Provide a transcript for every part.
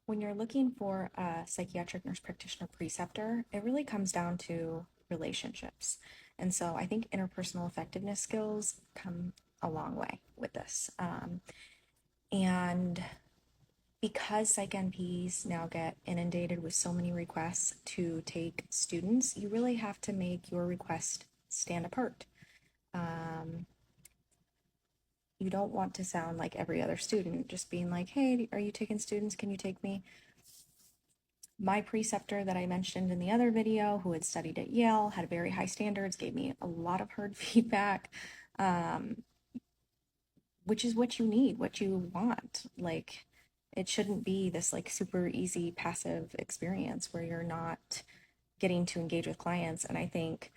When you're looking for a psychiatric nurse practitioner preceptor, it really comes down to relationships. And so I think interpersonal effectiveness skills come a long way with this. And because psych NPs now get inundated with so many requests to take students, you really have to make your request stand apart. Um, you don't want to sound like every other student, just being like, hey, are you taking students? Can you take me? My preceptor that I mentioned in the other video, who had studied at Yale, had very high standards, gave me a lot of hard feedback, um, which is what you need, what you want. Like, it shouldn't be this like super easy passive experience where you're not getting to engage with clients. And I think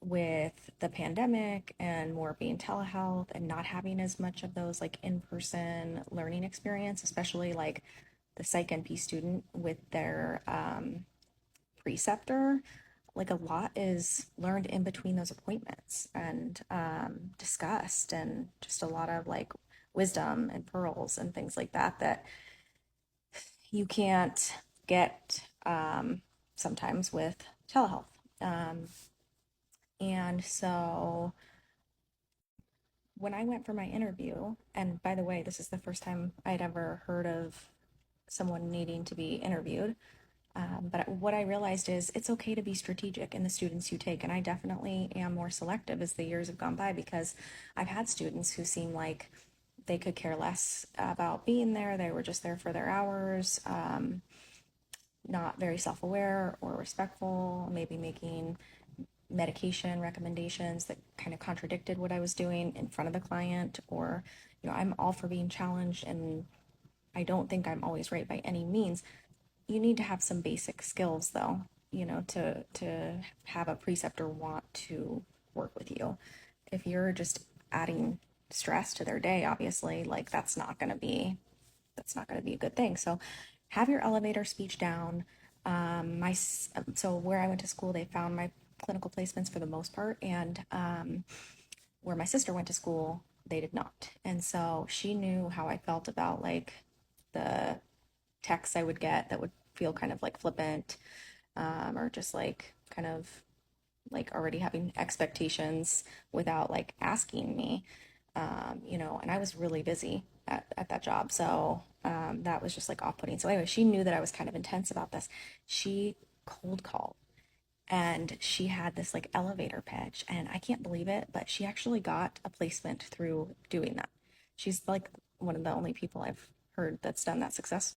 with the pandemic and more being telehealth and not having as much of those like in-person learning experience, especially like the psych NP student with their preceptor, like a lot is learned in between those appointments and discussed, and just a lot of like wisdom and pearls and things like that that you can't get sometimes with telehealth. Um, and so when I went for my interview, and by the way, this is the first time I'd ever heard of someone needing to be interviewed. But what I realized is it's okay to be strategic in the students you take. And I definitely am more selective as the years have gone by, because I've had students who seem like they could care less about being there. They were just there for their hours, not very self aware or respectful, maybe making medication recommendations that kind of contradicted what I was doing in front of the client. Or, I'm all for being challenged, and I don't think I'm always right by any means. You need to have some basic skills though, to have a preceptor want to work with you. If you're just adding stress to their day, obviously, like that's not going to be a good thing. So have your elevator speech down. My So where I went to school, they found my clinical placements for the most part, and where my sister went to school, they did not. And so she knew how I felt about like the texts I would get that would feel kind of like flippant, or just like kind of like already having expectations without like asking me, and I was really busy at that job. So that was just like off putting. So, anyway, she knew that I was kind of intense about this. She cold called, and she had this like elevator pitch, and I can't believe it, but she actually got a placement through doing that. She's like one of the only people I've heard that's done that successfully.